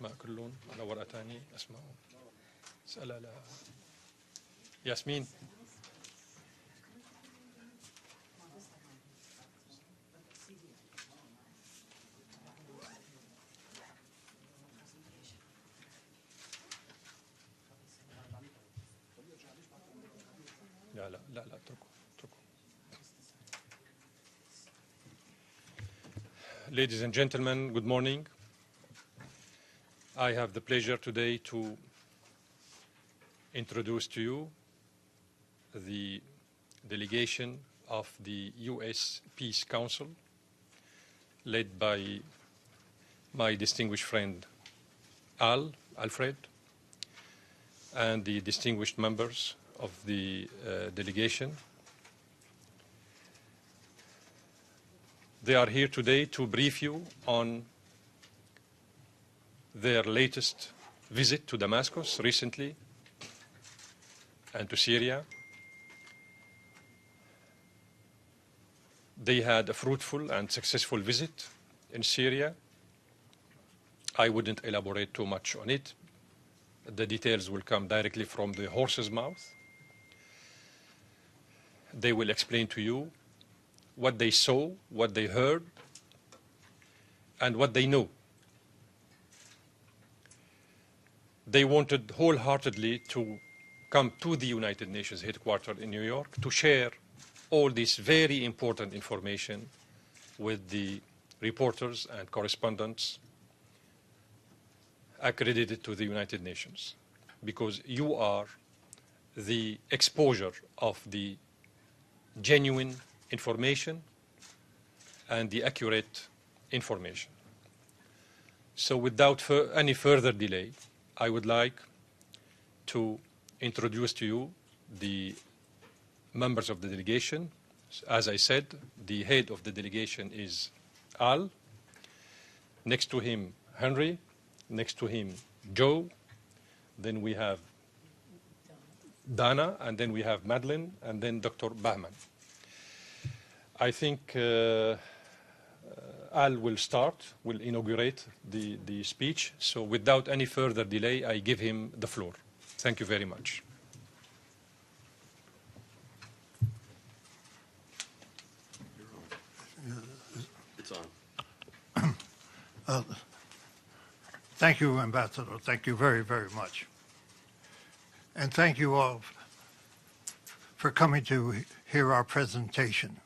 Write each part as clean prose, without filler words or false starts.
الأسماء كلهم على ورقة ثانية أسمائهم اسألها ياسمين. لا اتركوا. Ladies and gentlemen, good morning. I have the pleasure today to introduce to you the delegation of the U.S. Peace Council, led by my distinguished friend Alfred, and the distinguished members of the delegation. They are here today to brief you on their latest visit to Damascus recently and to Syria. They had a fruitful and successful visit in Syria. I wouldn't elaborate too much on it. The details will come directly from the horse's mouth. They will explain to you what they saw, what they heard, and what they know. They wanted wholeheartedly to come to the United Nations headquarters in New York to share all this very important information with the reporters and correspondents accredited to the United Nations, because you are the exposure of the genuine information and the accurate information. So without any further delay, I would like to introduce to you the members of the delegation. As I said, the head of the delegation is Al. Next to him, Henry. Next to him, Joe. Then we have Dana, and then we have Madeline, and then Dr. Bahman. I think Al will inaugurate the speech. So without any further delay, I give him the floor. Thank you very much. It's on. Thank you, Ambassador. Thank you very, very much. And thank you all for coming to hear our presentation.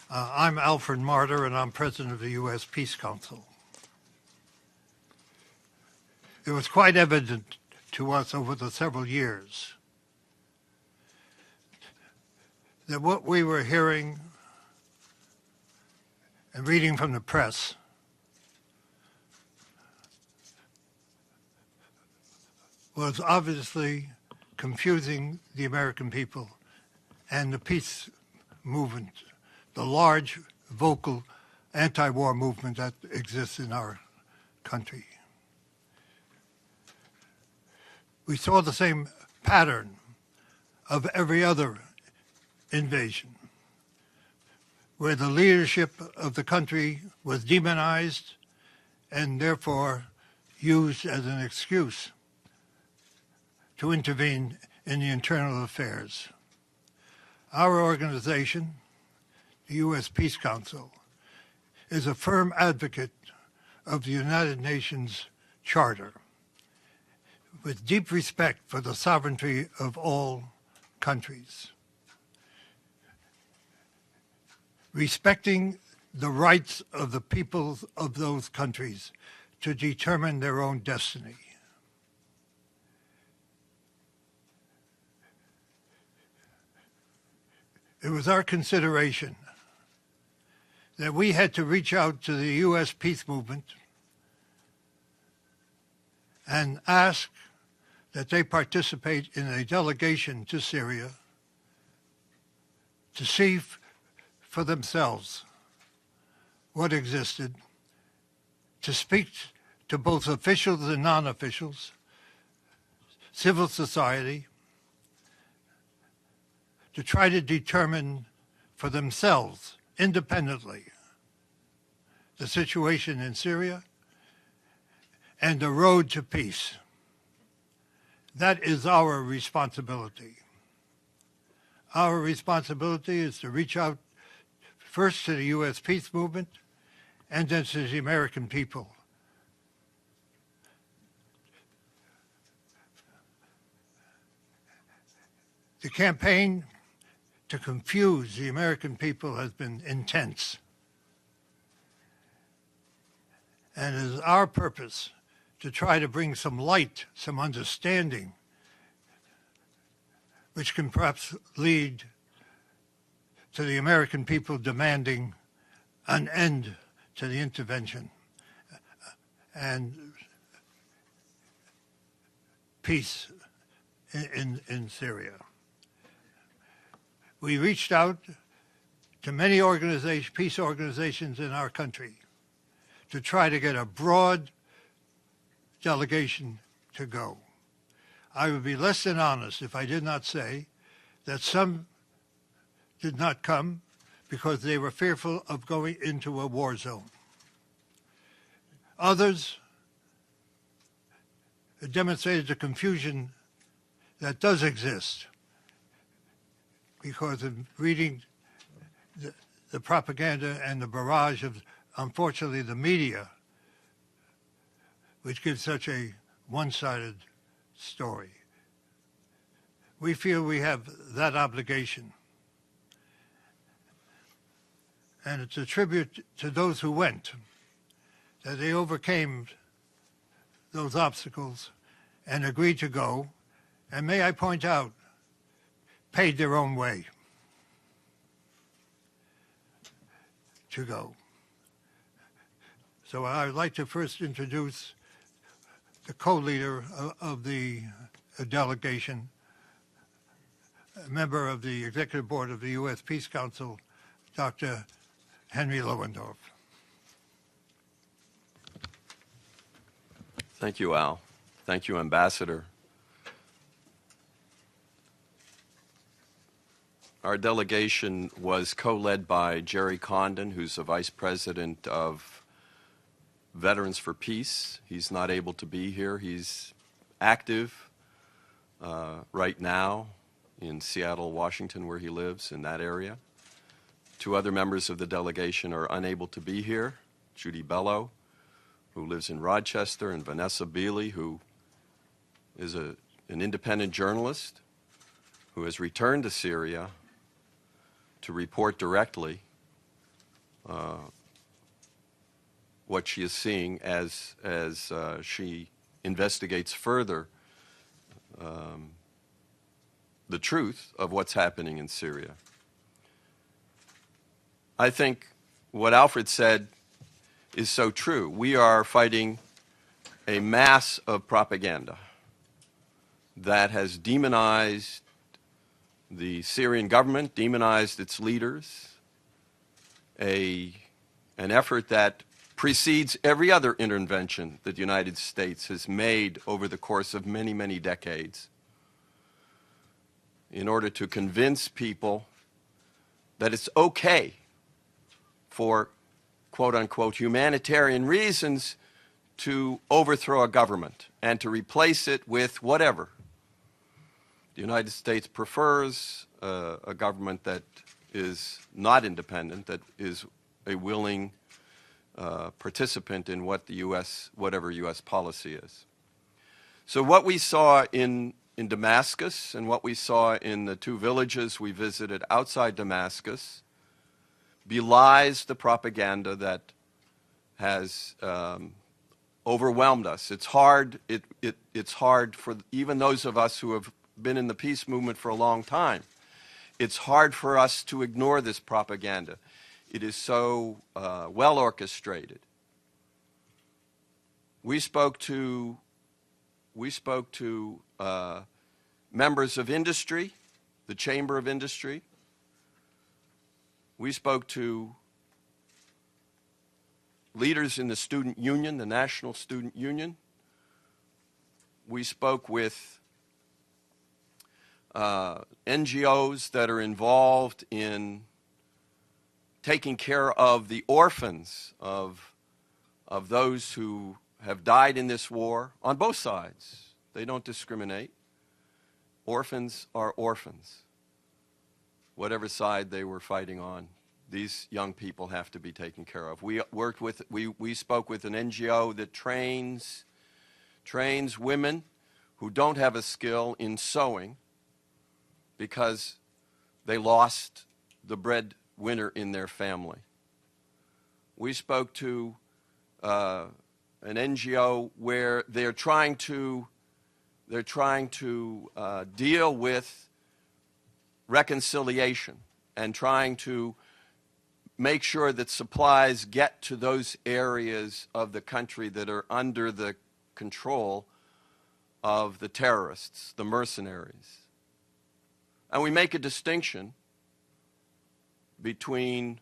I'm Alfred Martyr, and I'm president of the U.S. Peace Council. It was quite evident to us over the several years that what we were hearing and reading from the press was obviously confusing the American people and the peace movement, the large, vocal anti-war movement that exists in our country. We saw the same pattern of every other invasion, where the leadership of the country was demonized and therefore used as an excuse to intervene in the internal affairs. Our organization, the U.S. Peace Council, is a firm advocate of the United Nations Charter, with deep respect for the sovereignty of all countries, respecting the rights of the peoples of those countries to determine their own destiny. It was our consideration that we had to reach out to the U.S. peace movement and ask that they participate in a delegation to Syria to see for themselves what existed, to speak to both officials and non-officials, civil society, to try to determine for themselves, independently, the situation in Syria and the road to peace. That is our responsibility. Our responsibility is to reach out first to the U.S. peace movement and then to the American people. The campaign to confuse the American people has been intense. And it is our purpose to try to bring some light, some understanding, which can perhaps lead to the American people demanding an end to the intervention and peace in Syria. We reached out to many peace organizations in our country to try to get a broad delegation to go. I would be less than honest if I did not say that some did not come because they were fearful of going into a war zone. Others demonstrated the confusion that does exist because of reading the propaganda and the barrage of, unfortunately, the media, which gives such a one-sided story. We feel we have that obligation. And it's a tribute to those who went, that they overcame those obstacles and agreed to go, and may I point out, paid their own way to go. So I would like to first introduce the co-leader of the delegation, a member of the Executive Board of the U.S. Peace Council, Dr. Henry Lowendoff. Thank you, Al. Thank you, Ambassador. Our delegation was co-led by Jerry Condon, who's the Vice President of Veterans for Peace. He's not able to be here. He's active right now in Seattle, Washington, where he lives, in that area. Two other members of the delegation are unable to be here. Judy Bellow, who lives in Rochester, and Vanessa Beeley, who is an independent journalist who has returned to Syria to report directly what she is seeing as she investigates further the truth of what's happening in Syria. I think what Alfred said is so true. We are fighting a mass of propaganda that has demonized the Syrian government, demonized its leaders, an effort that precedes every other intervention that the United States has made over the course of many, many decades in order to convince people that it's okay for quote-unquote humanitarian reasons to overthrow a government and to replace it with whatever. The United States prefers a government that is not independent, that is a willing participant in what the whatever U.S. policy is. So what we saw in Damascus and what we saw in the two villages we visited outside Damascus belies the propaganda that has overwhelmed us. It's hard. It's hard for even those of us who have been in the peace movement for a long time. It's hard for us to ignore this propaganda. It is so well orchestrated. We spoke to members of industry, the Chamber of Industry. We spoke to leaders in the student union, the National Student Union. We spoke with NGOs that are involved in taking care of the orphans of those who have died in this war on both sides. They don't discriminate. Orphans are orphans. Whatever side they were fighting on, these young people have to be taken care of. We spoke with an NGO that trains women who don't have a skill in sewing because they lost the breadwinner in their family. We spoke to an NGO where they're trying to deal with reconciliation and trying to make sure that supplies get to those areas of the country that are under the control of the terrorists, the mercenaries. And we make a distinction between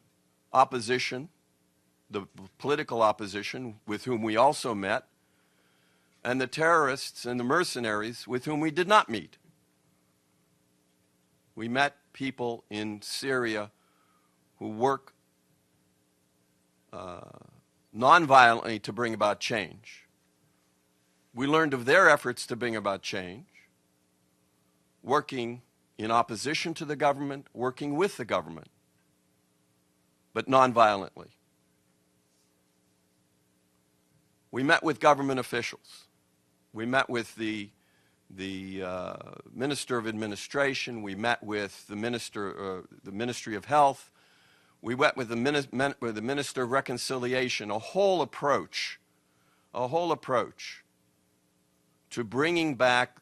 opposition, the political opposition with whom we also met, and the terrorists and the mercenaries with whom we did not meet. We met people in Syria who work nonviolently to bring about change. We learned of their efforts to bring about change, working in opposition to the government, working with the government, but nonviolently. We met with government officials. We met with the Minister of Administration. We met with the Ministry of Health. We met with the Minister of Reconciliation. A whole approach to bringing back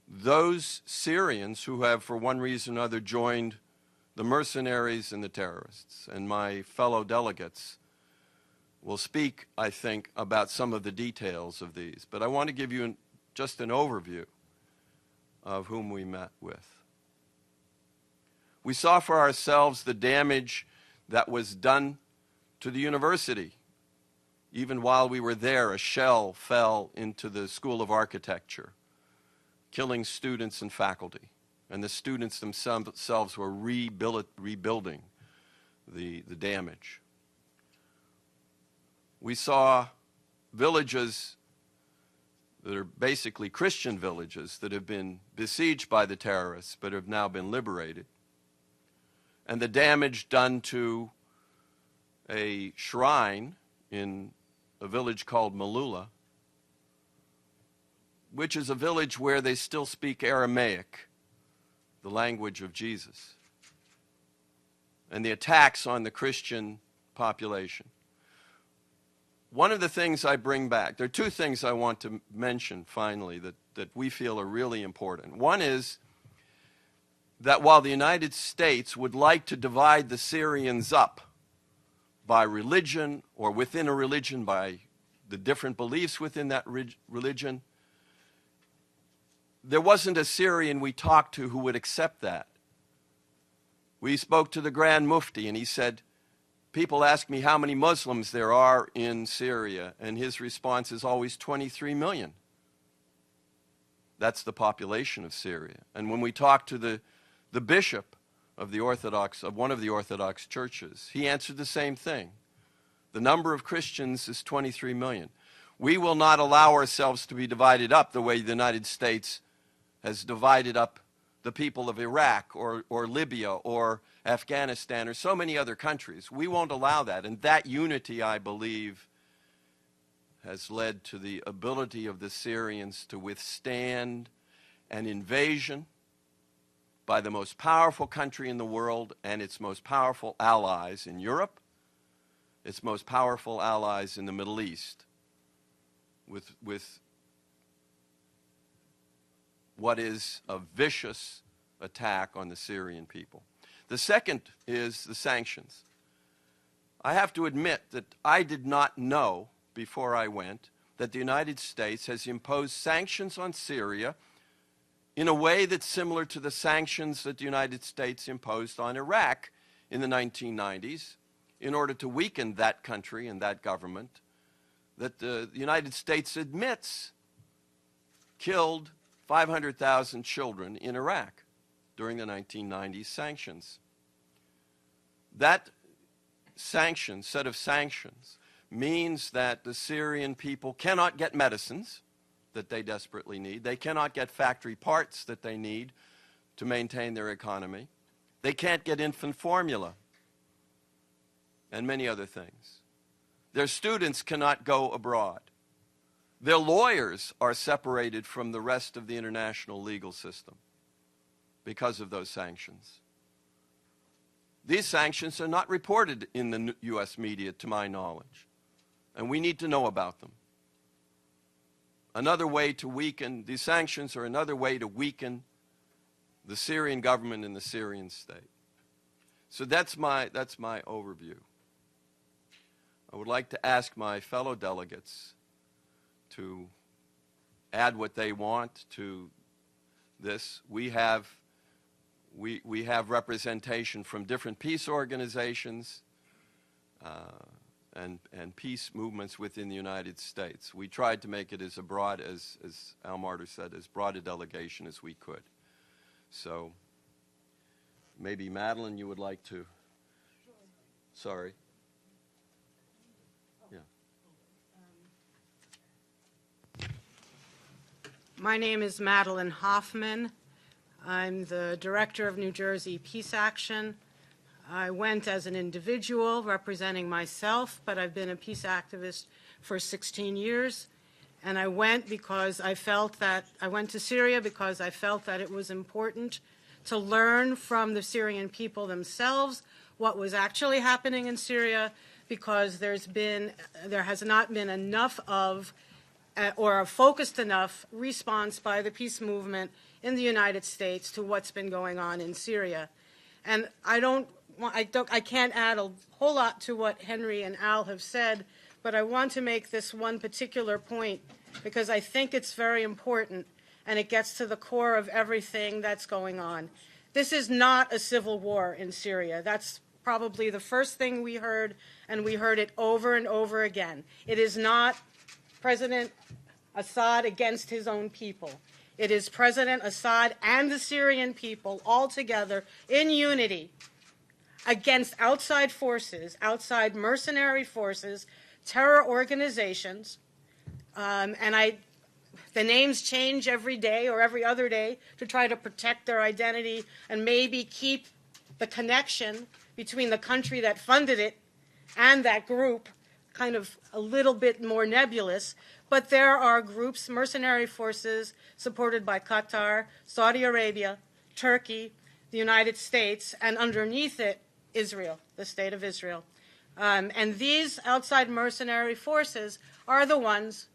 those Syrians who have, for one reason or another, joined the mercenaries and the terrorists. And my fellow delegates will speak, I think, about some of the details of these. But I want to give you just an overview of whom we met with. We saw for ourselves the damage that was done to the university. Even while we were there, a shell fell into the School of Architecture, killing students and faculty. And the students themselves were rebuilding the damage. We saw villages that are basically Christian villages that have been besieged by the terrorists but have now been liberated. And the damage done to a shrine in a village called Malula, which is a village where they still speak Aramaic, the language of Jesus, and the attacks on the Christian population. One of the things I bring back, there are two things I want to mention finally that we feel are really important. One is that while the United States would like to divide the Syrians up by religion or within a religion by the different beliefs within that religion, there wasn't a Syrian we talked to who would accept that. We spoke to the Grand Mufti and he said, people ask me how many Muslims there are in Syria, and his response is always 23 million. That's the population of Syria. And when we talked to the bishop of one of the Orthodox churches, he answered the same thing. The number of Christians is 23 million. We will not allow ourselves to be divided up the way the United States has divided up the people of Iraq or Libya or Afghanistan or so many other countries. We won't allow that. And that unity, I believe, has led to the ability of the Syrians to withstand an invasion by the most powerful country in the world and its most powerful allies in Europe, its most powerful allies in the Middle East, with what is a vicious attack on the Syrian people. The second is the sanctions. I have to admit that I did not know before I went that the United States has imposed sanctions on Syria in a way that's similar to the sanctions that the United States imposed on Iraq in the 1990s in order to weaken that country and that government that the United States admits killed 500,000 children in Iraq during the 1990s sanctions. That set of sanctions means that the Syrian people cannot get medicines that they desperately need. They cannot get factory parts that they need to maintain their economy. They can't get infant formula and many other things. Their students cannot go abroad. Their lawyers are separated from the rest of the international legal system because of those sanctions. These sanctions are not reported in the U.S. media, to my knowledge, and we need to know about them. Another way to weaken, these sanctions are another way to weaken the Syrian government and the Syrian state. So that's my overview. I would like to ask my fellow delegates to add what they want to this. We have representation from different peace organizations and peace movements within the United States. We tried to make it as broad, as Al Martyr said, as broad a delegation as we could. So maybe Madeline, you would like to. Sorry. Yeah. My name is Madeline Hoffman. I'm the director of New Jersey Peace Action. I went as an individual representing myself, but I've been a peace activist for 16 years. And I went because I felt that, I went to Syria because I felt that it was important to learn from the Syrian people themselves what was actually happening in Syria, because there has not been enough of, or a focused enough response by the peace movement in the United States to what's been going on in Syria. And I can't add a whole lot to what Henry and Al have said, but I want to make this one particular point because I think it's very important and it gets to the core of everything that's going on. This is not a civil war in Syria. That's probably the first thing we heard, and we heard it over and over again. It is not President Assad against his own people. It is President Assad and the Syrian people all together in unity against outside forces, outside mercenary forces, terror organizations, the names change every day or every other day to try to protect their identity and maybe keep the connection between the country that funded it and that group kind of a little bit more nebulous. But there are groups, mercenary forces, supported by Qatar, Saudi Arabia, Turkey, the United States, and underneath it, Israel, the state of Israel. And these outside mercenary forces are the ones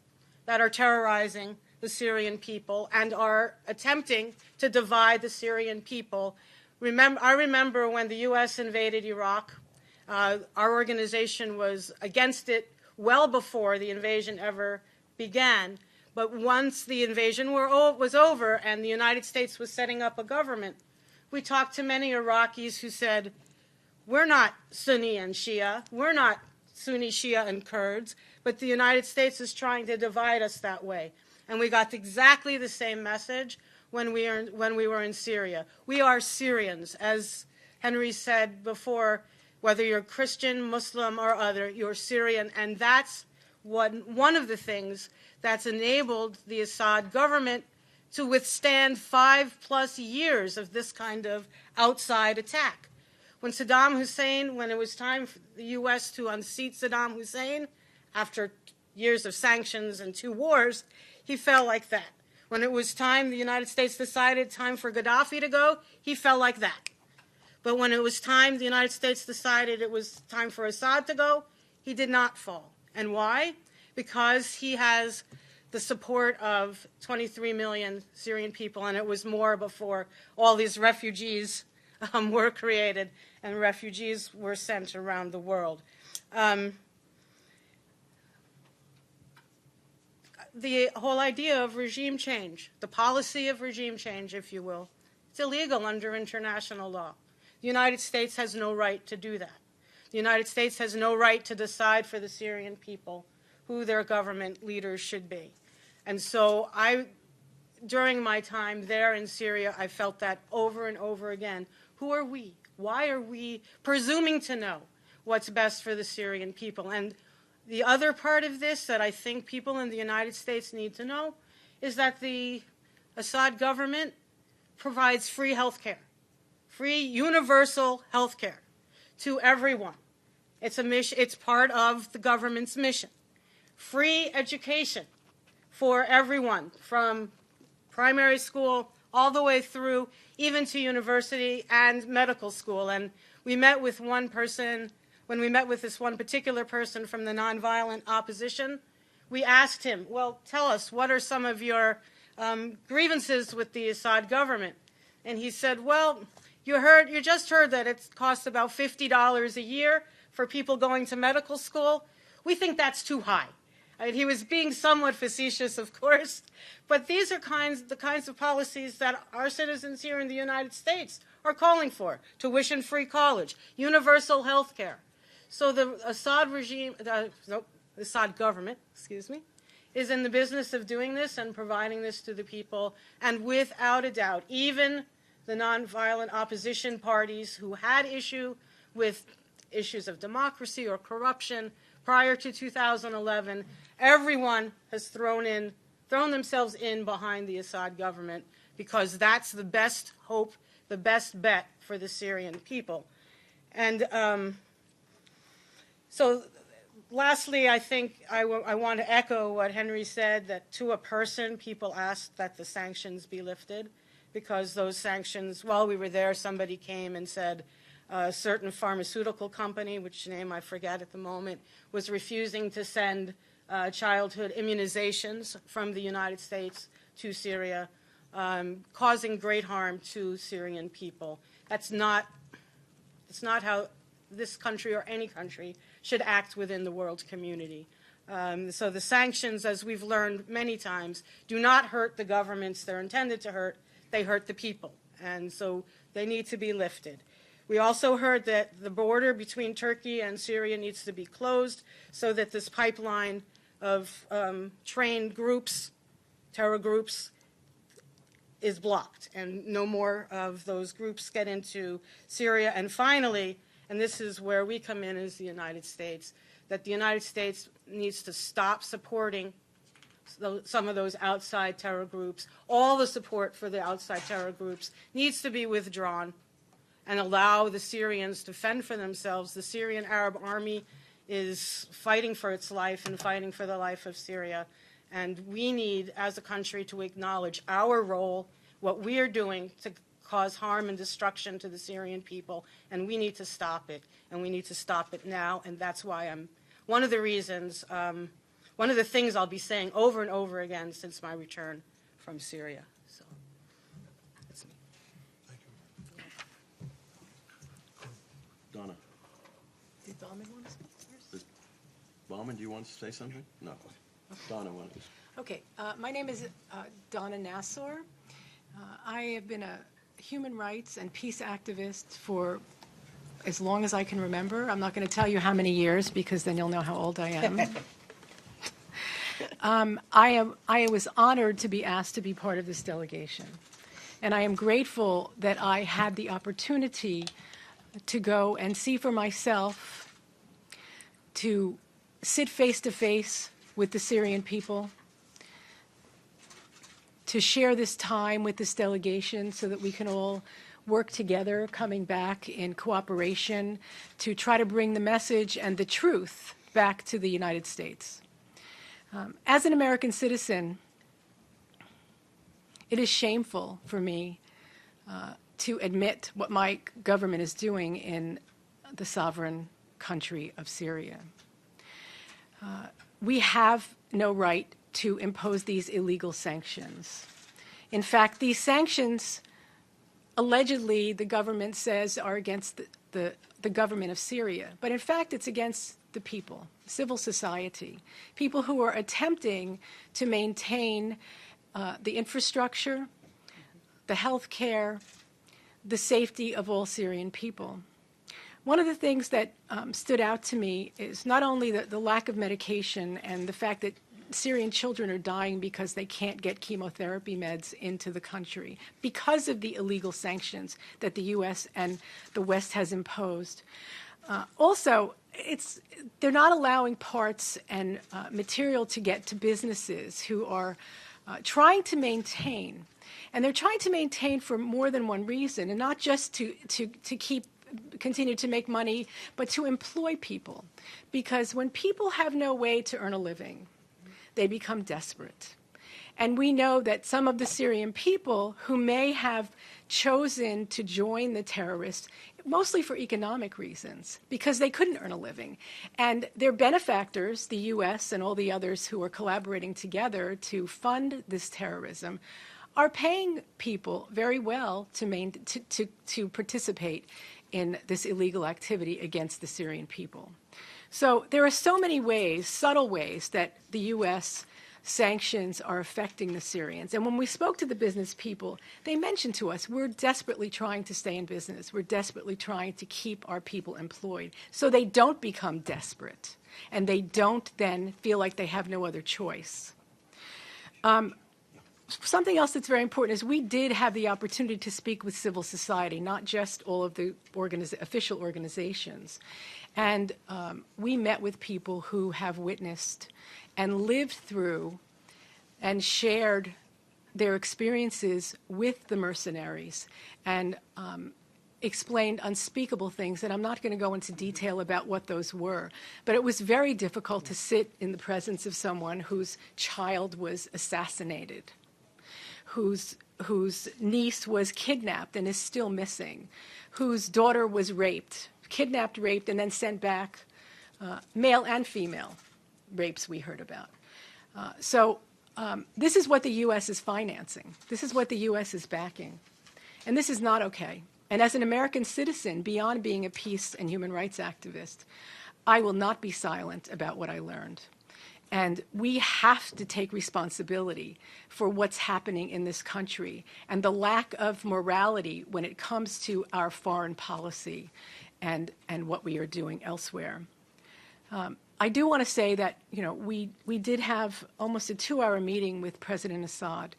that are terrorizing the Syrian people and are attempting to divide the Syrian people. I remember when the U.S. invaded Iraq, our organization was against it well before the invasion ever began. But once the invasion was over and the United States was setting up a government, we talked to many Iraqis who said, we're not Sunni and Shia, we're not Sunni, Shia, and Kurds, but the United States is trying to divide us that way. And we got exactly the same message when we were in Syria. We are Syrians, as Henry said before, whether you're Christian, Muslim, or other, you're Syrian, and that's one of the things that's enabled the Assad government to withstand 5+ years of this kind of outside attack. When Saddam Hussein, when it was time for the U.S. to unseat Saddam Hussein, after years of sanctions and 2 wars, he fell like that. When it was time, the United States decided time for Gaddafi to go, he fell like that. But when it was time, the United States decided it was time for Assad to go, he did not fall. And why? Because he has the support of 23 million Syrian people, and it was more before all these refugees were created and refugees were sent around the world. The whole idea of regime change, the policy of regime change, if you will, it's illegal under international law. The United States has no right to do that. The United States has no right to decide for the Syrian people who their government leaders should be. And so during my time there in Syria, I felt that over and over again. Who are we? Why are we presuming to know what's best for the Syrian people? And The other part of this that I think people in the United States need to know is that the Assad government provides free health care, free universal health care to everyone. It's a mission, it's part of the government's mission. Free education for everyone, from primary school all the way through even to university and medical school. And we met with one person, when we met with this one particular person from the nonviolent opposition, we asked him, well, tell us, what are some of your grievances with the Assad government? And he said, well, you just heard that it costs about $50 a year for people going to medical school. We think that's too high. He was being somewhat facetious, of course, but these are the kinds of policies that our citizens here in the United States are calling for: tuition-free college, universal health care. So the Assad regime, the Assad government, is in the business of doing this and providing this to the people. And without a doubt, even the nonviolent opposition parties who had issue with issues of democracy or corruption prior to 2011, everyone has thrown themselves in behind the Assad government, because that's the best hope, the best bet for the Syrian people. And so lastly, I think I want to echo what Henry said, that to a person, people asked that the sanctions be lifted, because those sanctions, while we were there, somebody came and said a certain pharmaceutical company, which name I forget at the moment, was refusing to send childhood immunizations from the United States to Syria, causing great harm to Syrian people. It's not how this country or any country should act within the world community. So the sanctions, as we've learned many times, do not hurt the governments they're intended to hurt. They hurt the people, and so they need to be lifted. We also heard that the border between Turkey and Syria needs to be closed so that this pipeline of trained groups, terror groups, is blocked and no more of those groups get into Syria. And finally, and this is where we come in as the United States, that the United States needs to stop supporting some of those outside terror groups. All the support for the outside terror groups needs to be withdrawn and allow the Syrians to fend for themselves. The Syrian Arab Army is fighting for its life and fighting for the life of Syria. And we need, as a country, to acknowledge our role, what we are doing to cause harm and destruction to the Syrian people, and we need to stop it, and we need to stop it now. And that's why one of the reasons, one of the things I'll be saying over and over again since my return from Syria. So, that's me. Thank you. Donna. Did Bauman want to speak first? Bauman, do you want to say something? No. Donna wanted to. Okay, my name is Donna Nassor. I have been a human rights and peace activist for as long as I can remember. I'm not going to tell you how many years, because then you'll know how old I am. I was honored to be asked to be part of this delegation, and I am grateful that I had the opportunity to go and see for myself, to sit face to face with the Syrian people, to share this time with this delegation so that we can all work together, coming back in cooperation to try to bring the message and the truth back to the United States. As an American citizen, it is shameful for me to admit what my government is doing in the sovereign country of Syria. We have no right to impose these illegal sanctions. In fact, these sanctions, allegedly, the government says are against the government of Syria. But in fact, it's against the people, civil society, people who are attempting to maintain the infrastructure, the health care, the safety of all Syrian people. One of the things that stood out to me is not only the lack of medication and the fact that Syrian children are dying because they can't get chemotherapy meds into the country because of the illegal sanctions that the U.S. and the West has imposed. Also, they're not allowing parts and material to get to businesses who are trying to maintain. And they're trying to maintain for more than one reason, and not just to continue to make money, but to employ people. Because when people have no way to earn a living, they become desperate. And we know that some of the Syrian people who may have chosen to join the terrorists, mostly for economic reasons, because they couldn't earn a living. And their benefactors, the U.S. and all the others who are collaborating together to fund this terrorism, are paying people very well to participate in this illegal activity against the Syrian people. So there are so many ways, subtle ways, that the U.S. sanctions are affecting the Syrians. And when we spoke to the business people, they mentioned to us, we're desperately trying to stay in business. We're desperately trying to keep our people employed so they don't become desperate and they don't then feel like they have no other choice. Something else that's very important is we did have the opportunity to speak with civil society, not just all of the official organizations. And we met with people who have witnessed and lived through and shared their experiences with the mercenaries and explained unspeakable things. And I'm not going to go into detail about what those were. But it was very difficult to sit in the presence of someone whose child was assassinated, whose niece was kidnapped and is still missing, whose daughter was raped, kidnapped, raped, and then sent back, male and female rapes we heard about. So this is what the U.S. is financing. This is what the U.S. is backing. And this is not okay. And as an American citizen, beyond being a peace and human rights activist, I will not be silent about what I learned. And we have to take responsibility for what's happening in this country and the lack of morality when it comes to our foreign policy and what we are doing elsewhere. I do want to say that, we did have almost a 2-hour meeting with President Assad,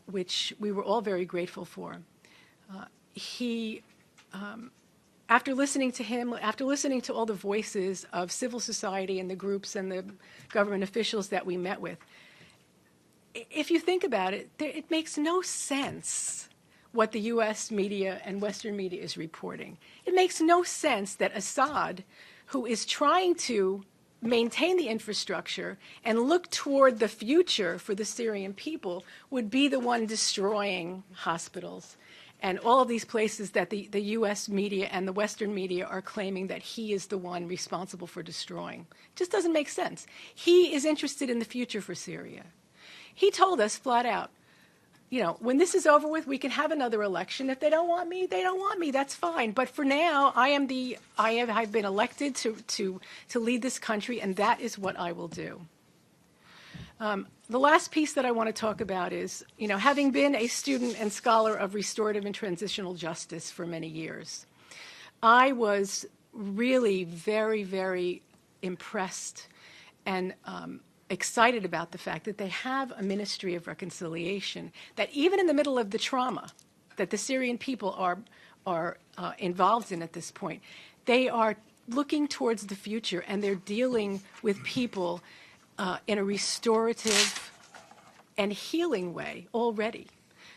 which we were all very grateful for. After listening to him, after listening to all the voices of civil society and the groups and the government officials that we met with, if you think about it, it makes no sense what the U.S. media and Western media is reporting. It makes no sense that Assad, who is trying to maintain the infrastructure and look toward the future for the Syrian people, would be the one destroying hospitals and all of these places that the U.S. media and the Western media are claiming that he is the one responsible for destroying. It just doesn't make sense. He is interested in the future for Syria. He told us flat out, when this is over with, we can have another election. If they don't want me, they don't want me. That's fine. But for now, I've been elected to lead this country, and that is what I will do. The last piece that I want to talk about is, having been a student and scholar of restorative and transitional justice for many years, I was really very, very impressed and excited about the fact that they have a ministry of reconciliation, that even in the middle of the trauma that the Syrian people are involved in at this point, they are looking towards the future and they're dealing with people in a restorative and healing way already.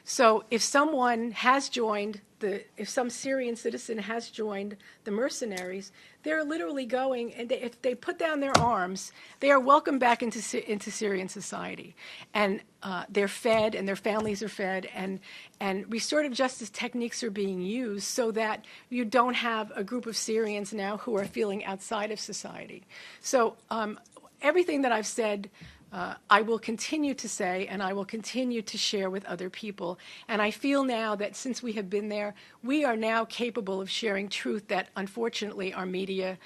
So if someone has joined if some Syrian citizen has joined the mercenaries, they're literally going, and if they put down their arms, they are welcomed back into Syrian society. And they're fed, and their families are fed, and restorative justice techniques are being used so that you don't have a group of Syrians now who are feeling outside of society. So everything that I've said, I will continue to say, and I will continue to share with other people. And I feel now that since we have been there, we are now capable of sharing truth that, unfortunately, our media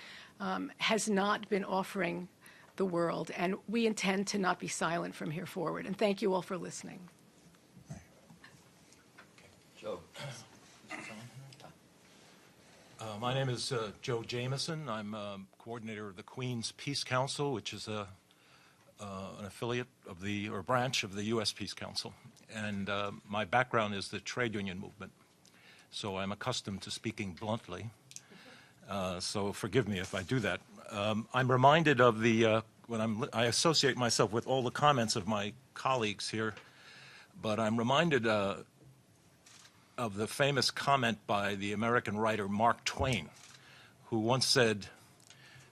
has not been offering the world. And we intend to not be silent from here forward. And thank you all for listening. Joe. My name is Joe Jameson. I'm coordinator of the Queen's Peace Council, which is a an affiliate of or branch of the U.S. Peace Council, and my background is the trade union movement. So I'm accustomed to speaking bluntly. So forgive me if I do that. I'm reminded of I associate myself with all the comments of my colleagues here, but I'm reminded of the famous comment by the American writer Mark Twain, who once said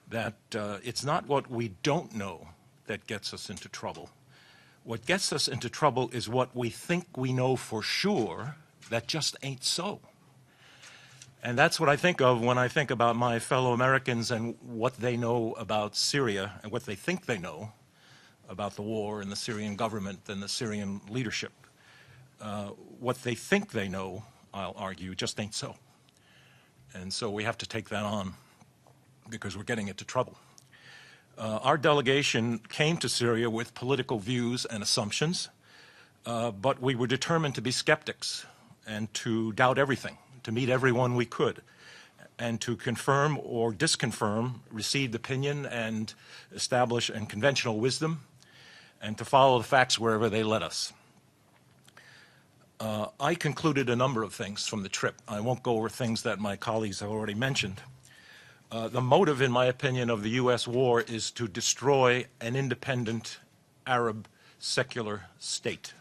that it's not what we don't know that gets us into trouble. What gets us into trouble is what we think we know for sure that just ain't so. And that's what I think of when I think about my fellow Americans and what they know about Syria and what they think they know about the war and the Syrian government and the Syrian leadership. What they think they know, I'll argue, just ain't so. And so we have to take that on because we're getting into trouble. Our delegation came to Syria with political views and assumptions, but we were determined to be skeptics and to doubt everything, to meet everyone we could, and to confirm or disconfirm received opinion and establish and conventional wisdom, and to follow the facts wherever they led us. I concluded a number of things from the trip. I won't go over things that my colleagues have already mentioned. The motive, in my opinion, of the U.S. war is to destroy an independent Arab secular state.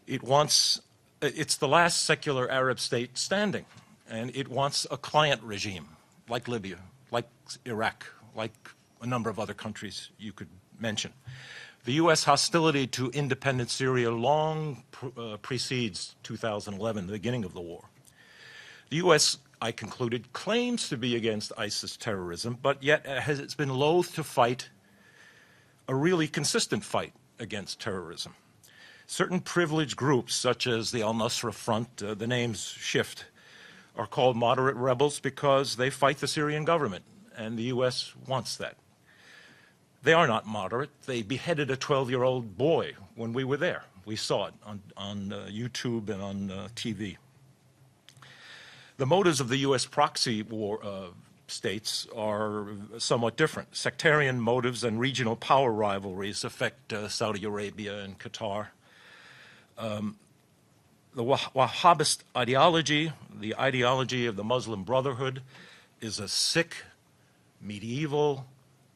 It's the last secular Arab state standing, and it wants a client regime like Libya, like Iraq, like a number of other countries you could mention. The U.S. hostility to independent Syria long precedes 2011, the beginning of the war. The U.S., I concluded, claims to be against ISIS terrorism, but yet it's been loath to fight a really consistent fight against terrorism. Certain privileged groups, such as the al-Nusra Front, the names shift, are called moderate rebels because they fight the Syrian government, and the U.S. wants that. They are not moderate. They beheaded a 12-year-old boy when we were there. We saw it on YouTube and on TV. The motives of the U.S. proxy war states are somewhat different. Sectarian motives and regional power rivalries affect Saudi Arabia and Qatar. The Wahhabist ideology, the ideology of the Muslim Brotherhood, is a sick, medieval,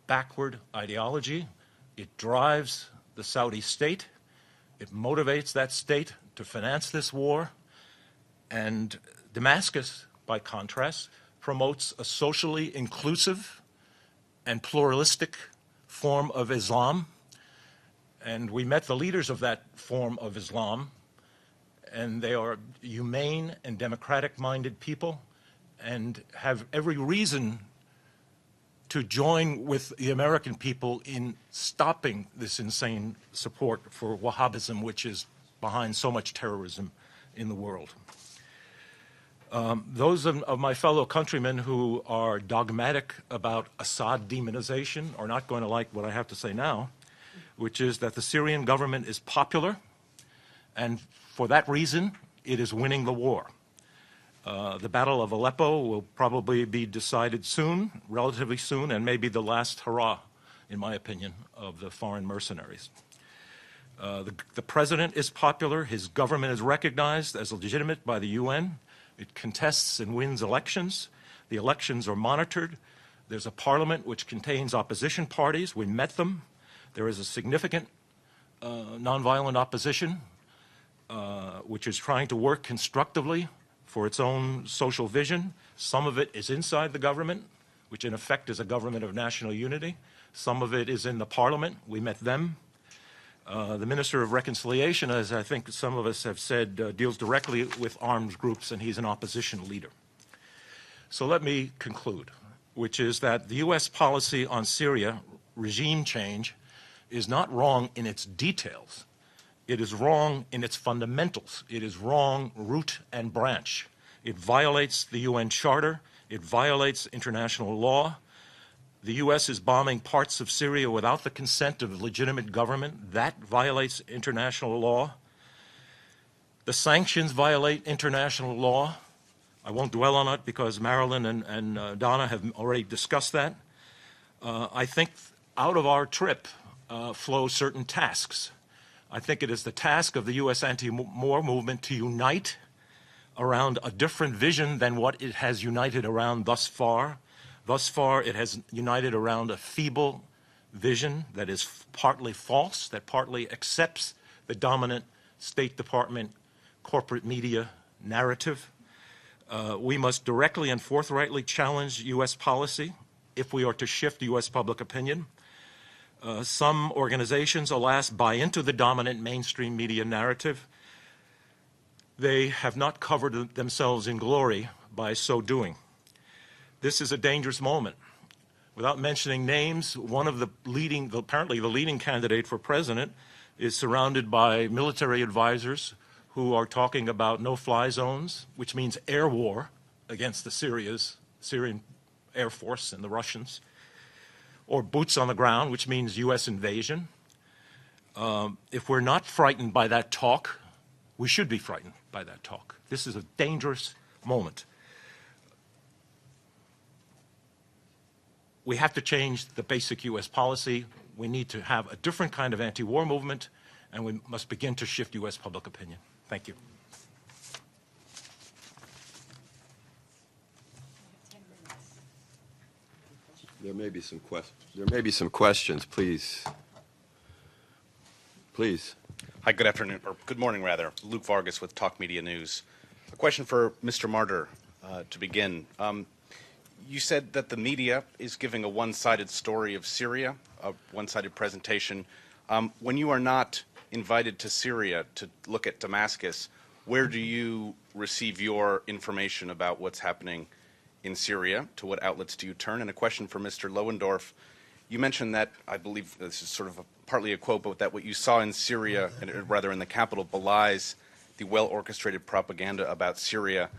backward ideology. It drives the Saudi state. It motivates that state to finance this war. And Damascus, by contrast, promotes a socially inclusive and pluralistic form of Islam. And we met the leaders of that form of Islam, and they are humane and democratic-minded people and have every reason to join with the American people in stopping this insane support for Wahhabism, which is behind so much terrorism in the world. Those of my fellow countrymen who are dogmatic about Assad demonization are not going to like what I have to say now, which is that the Syrian government is popular, and for that reason, it is winning the war. The Battle of Aleppo will probably be decided soon, relatively soon, and maybe the last hurrah, in my opinion, of the foreign mercenaries. The president is popular. His government is recognized as legitimate by the UN. It contests and wins elections. The elections are monitored. There's a parliament which contains opposition parties. We met them. There is a significant nonviolent opposition which is trying to work constructively for its own social vision. Some of it is inside the government, which in effect is a government of national unity. Some of it is in the parliament. We met them. The Minister of Reconciliation, as I think some of us have said, deals directly with armed groups, and he's an opposition leader. So let me conclude, which is that the U.S. policy on Syria, regime change, is not wrong in its details. It is wrong in its fundamentals. It is wrong root and branch. It violates the UN Charter. It violates international law. The U.S. is bombing parts of Syria without the consent of a legitimate government. That violates international law. The sanctions violate international law. I won't dwell on it because Marilyn and Donna have already discussed that. I think out of our trip, flow certain tasks. I think it is the task of the U.S. anti-war movement to unite around a different vision than what it has united around thus far. Thus far, it has united around a feeble vision that is partly false, that partly accepts the dominant State Department corporate media narrative. We must directly and forthrightly challenge U.S. policy if we are to shift U.S. public opinion. Some organizations, alas, buy into the dominant mainstream media narrative. They have not covered themselves in glory by so doing. This is a dangerous moment. Without mentioning names, one of apparently the leading candidate for president is surrounded by military advisors who are talking about no-fly zones, which means air war against the Syrian Air Force and the Russians, or boots on the ground, which means U.S. invasion. If we're not frightened by that talk, we should be frightened by that talk. This is a dangerous moment. We have to change the basic U.S. policy. We need to have a different kind of anti-war movement, and we must begin to shift U.S. public opinion. Thank you. There may be some questions. Please. Please. Hi, good afternoon, or good morning, rather. Luke Vargas with Talk Media News. A question for Mr. Martyr to begin. You said that the media is giving a one-sided story of Syria, a one-sided presentation. When you are not invited to Syria to look at Damascus, where do you receive your information about what's happening in Syria? To what outlets do you turn? And a question for Mr. Lohendorf. You mentioned that, I believe this is sort of partly a quote, but that what you saw in Syria, and rather in the capital, belies the well-orchestrated propaganda about Syria.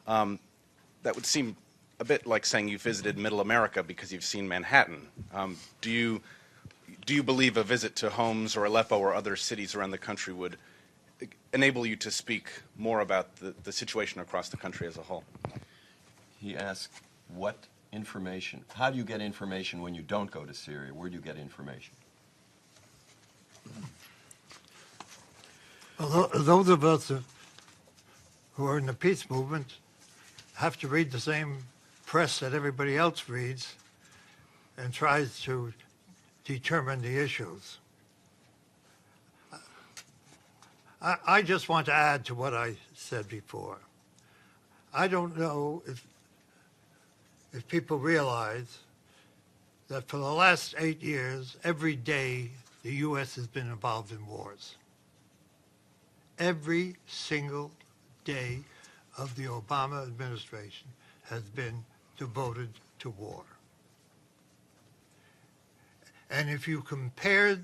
That would seem a bit like saying you visited Middle America because you've seen Manhattan. Do you believe a visit to Homs or Aleppo or other cities around the country would enable you to speak more about the situation across the country as a whole? He asked, what information? How do you get information when you don't go to Syria? Where do you get information? Well, those of us who are in the peace movement have to read the same press that everybody else reads and tries to determine the issues. I just want to add to what I said before. I don't know if people realize that for the last 8 years, every day the U.S. has been involved in wars. Every single day of the Obama administration has been devoted to war. And if you compare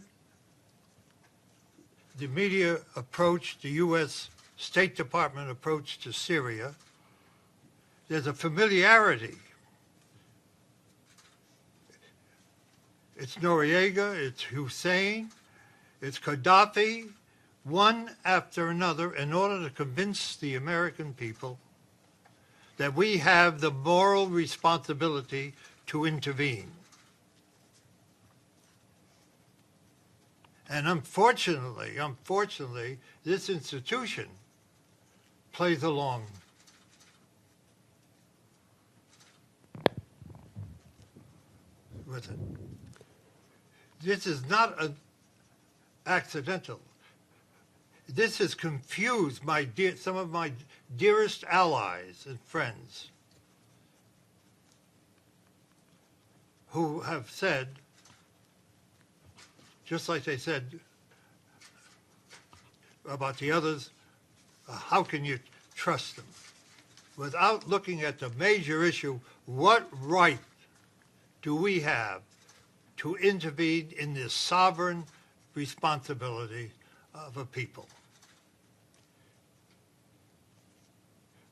the media approach, the U.S. State Department approach to Syria, there's a familiarity. It's Noriega, it's Hussein, it's Gaddafi, one after another, in order to convince the American people that we have the moral responsibility to intervene. And unfortunately, this institution plays along. With it. This is not accidental. This has confused some of my dearest allies and friends who have said, just like they said about the others, how can you trust them? Without looking at the major issue, what right do we have to intervene in this sovereign responsibility of a people?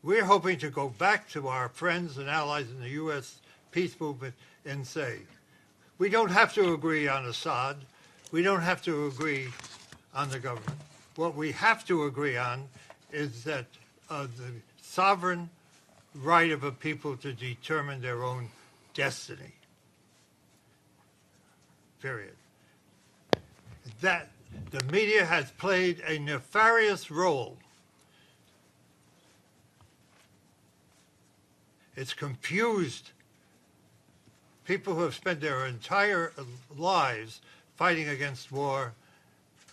We're hoping to go back to our friends and allies in the U.S. peace movement and say, we don't have to agree on Assad. We don't have to agree on the government. What we have to agree on is that the sovereign right of a people to determine their own destiny. Period. that the media has played a nefarious role. It's confused people who have spent their entire lives fighting against war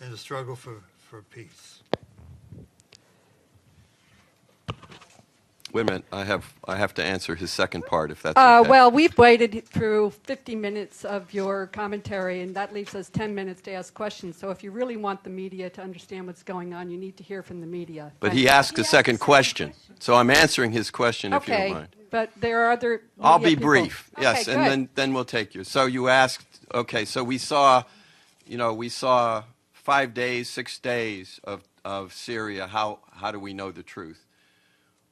in the struggle for peace. Wait a minute. I have to answer his second part, if that's okay. Well, we've waited through 50 minutes of your commentary, and that leaves us 10 minutes to ask questions. So if you really want the media to understand what's going on, you need to hear from the media. But he asked a second question, so I'm answering his question, if you don't mind. But there are other I'll media be people. brief, yes, Okay, and then we'll take you. So you asked, okay, so we saw 5 days, 6 days of Syria. How do we know the truth?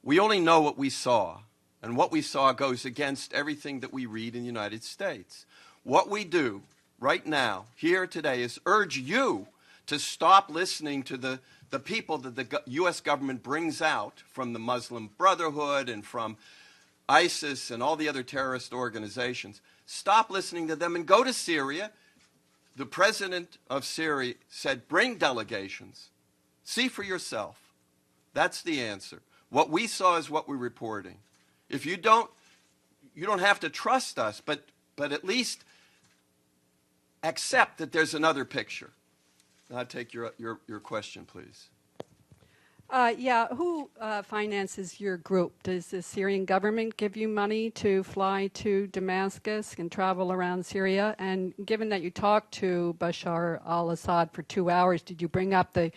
We only know what we saw, and what we saw goes against everything that we read in the United States. What we do right now, here today, is urge you to stop listening to the people that the U.S. government brings out from the Muslim Brotherhood and from ISIS and all the other terrorist organizations. Stop listening to them and go to Syria. The president of Syria said, bring delegations. See for yourself. That's the answer. What we saw is what we're reporting. If you don't have to trust us, but at least accept that there's another picture. I'll take your question, please. Who finances your group? Does the Syrian government give you money to fly to Damascus and travel around Syria? And given that you talked to Bashar al-Assad for 2 hours, did you bring up the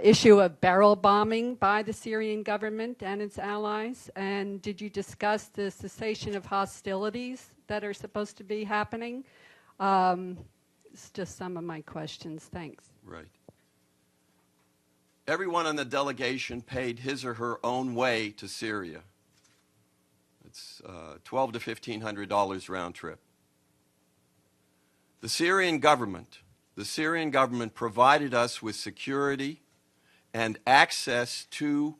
issue of barrel bombing by the Syrian government and its allies? And did you discuss the cessation of hostilities that are supposed to be happening? It's just some of my questions. Thanks. Right. Everyone on the delegation paid his or her own way to Syria. It's $1,200 to $1,500 round trip. The Syrian government provided us with security and access to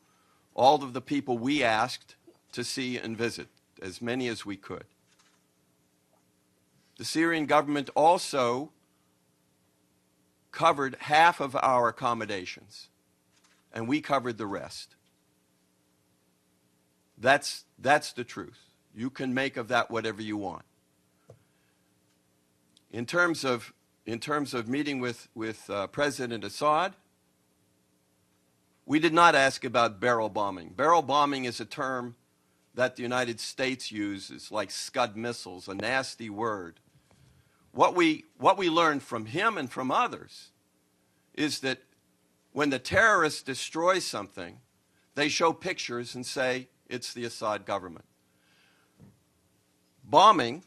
all of the people we asked to see and visit, as many as we could. The Syrian government also covered half of our accommodations, and we covered the rest. That's the truth. You can make of that whatever you want. In terms of meeting with President Assad, we did not ask about barrel bombing. Barrel bombing is a term that the United States uses, like Scud missiles, a nasty word. What we learned from him and from others is that when the terrorists destroy something, they show pictures and say it's the Assad government. Bombing,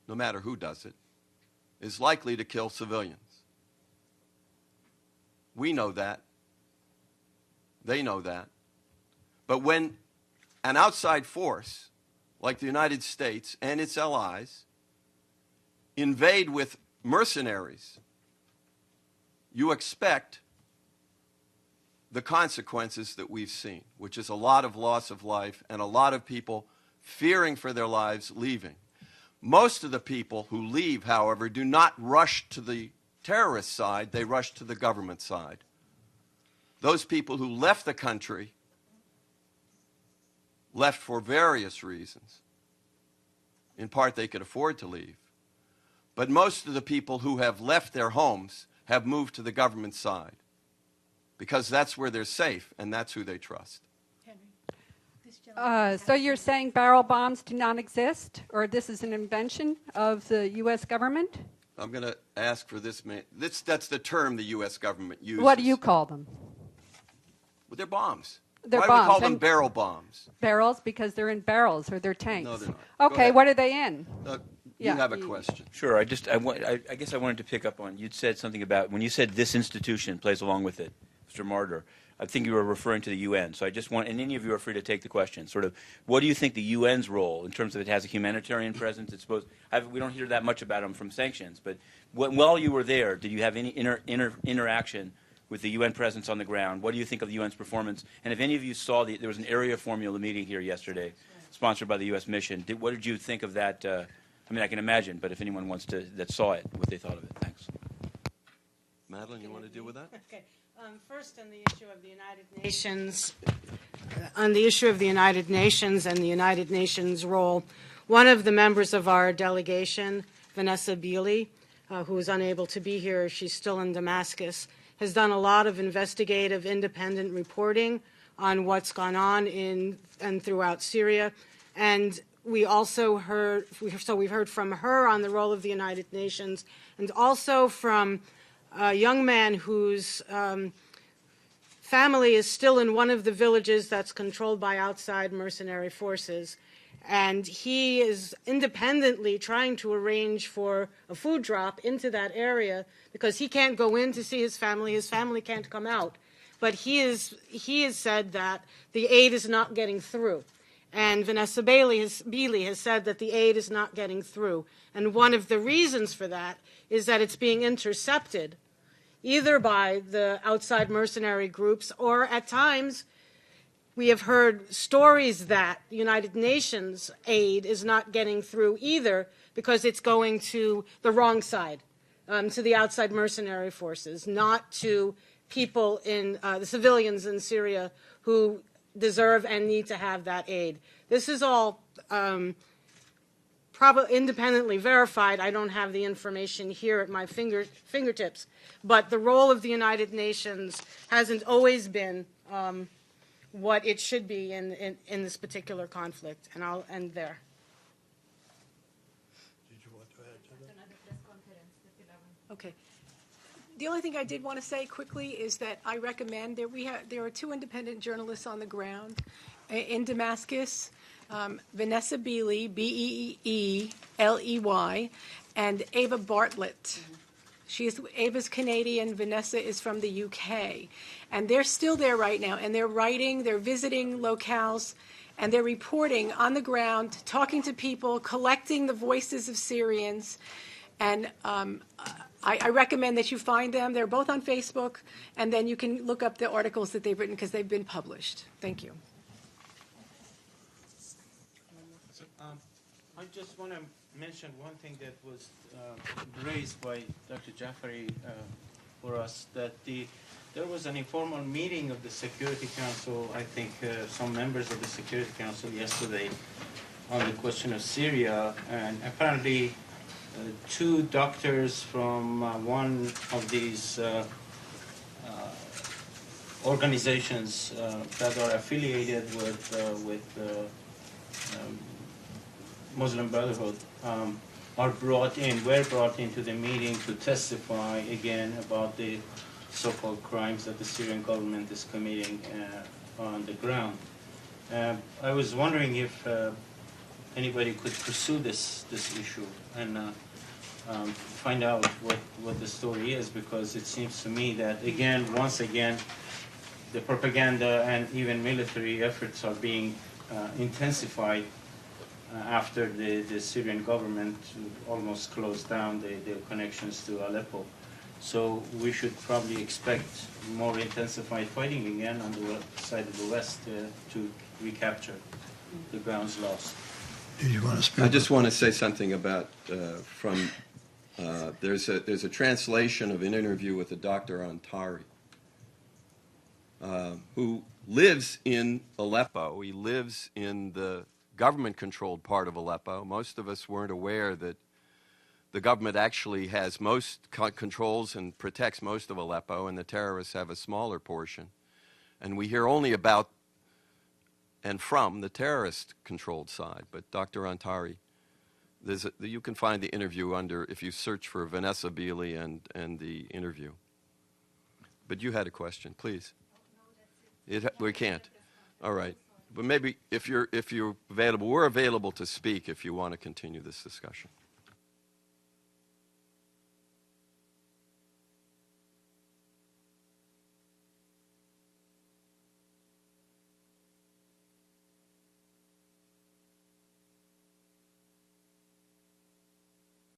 no matter who does it, is likely to kill civilians. We know that. They know that. But when an outside force, like the United States and its allies, invade with mercenaries, you expect the consequences that we've seen, which is a lot of loss of life and a lot of people fearing for their lives, leaving. Most of the people who leave, however, do not rush to the terrorist side, they rush to the government side. Those people who left the country left for various reasons. In part, they could afford to leave. But most of the people who have left their homes have moved to the government side because that's where they're safe and that's who they trust. So you're saying barrel bombs do not exist, or this is an invention of the U.S. government? I'm going to ask for this. That's the term the U.S. government uses. What do you call them? Well, they're bombs. They're Why bombs. do we call them barrel bombs? Barrels because they're in barrels or they're tanks. No, they're not. Okay, what are they in? You have a question. Sure. I guess I wanted to pick up on, you'd said something about, when you said this institution plays along with it, Mr. Martyr, I think you were referring to the UN. So I just want, and any of you are free to take the question, sort of, what do you think the UN's role, in terms of it has a humanitarian presence? It's supposed, we don't hear that much about them from sanctions, but while you were there, did you have any interaction with the UN presence on the ground? What do you think of the UN's performance? And if any of you saw, there was an area formula meeting here yesterday, sponsored by the U.S. mission. What did you think of that I mean, I can imagine, but if anyone wants to, that saw it, what they thought of it. Thanks. Madeline, you want to deal with that? Okay. First, on the issue of the United Nations, and the United Nations role, one of the members of our delegation, Vanessa Beeley, who is unable to be here, she's still in Damascus, has done a lot of investigative, independent reporting on what's gone on in and throughout Syria, and we also heard, we've heard from her on the role of the United Nations, and also from a young man whose family is still in one of the villages that's controlled by outside mercenary forces. And he is independently trying to arrange for a food drop into that area because he can't go in to see his family can't come out. But he has said that the aid is not getting through. And Vanessa Beeley has said that the aid is not getting through. And one of the reasons for that is that it's being intercepted either by the outside mercenary groups or at times we have heard stories that the United Nations aid is not getting through either because it's going to the wrong side, to the outside mercenary forces, not to people in the civilians in Syria who deserve and need to have that aid. This is all probably independently verified. I don't have the information here at my fingertips. But the role of the United Nations hasn't always been what it should be in this particular conflict. And I'll end there. Did you want to add to that? Okay. The only thing I did want to say quickly is that I recommend that there are two independent journalists on the ground in Damascus, Vanessa Beeley, Beeley, and Ava Bartlett. Ava's Canadian, Vanessa is from the UK. And they're still there right now, and they're writing, they're visiting locales, and they're reporting on the ground, talking to people, collecting the voices of Syrians. And I recommend that you find them. They're both on Facebook, and then you can look up the articles that they've written because they've been published. Thank you. I just want to mention one thing that was raised by Dr. Jafari for us, that there was an informal meeting of the Security Council, I think some members of the Security Council yesterday, on the question of Syria, and apparently two doctors from one of these organizations that are affiliated with Muslim Brotherhood were brought into the meeting to testify again about the so-called crimes that the Syrian government is committing on the ground. I was wondering if anybody could pursue this issue and find out what the story is, because it seems to me that once again, the propaganda and even military efforts are being intensified after the Syrian government almost closed down their connections to Aleppo. So we should probably expect more intensified fighting again on the side of the West to recapture the grounds lost. Did you want to speak? I just want to say something about there's a translation of an interview with a Dr. Antari, who lives in Aleppo. He lives in the government-controlled part of Aleppo. Most of us weren't aware that the government actually has most controls and protects most of Aleppo, and the terrorists have a smaller portion. And we hear only about and from the terrorist-controlled side. But Dr. Antari, you can find the interview if you search for Vanessa Beeley and the interview. But you had a question, please. We can't. All right. But maybe if you're available, we're available to speak if you want to continue this discussion.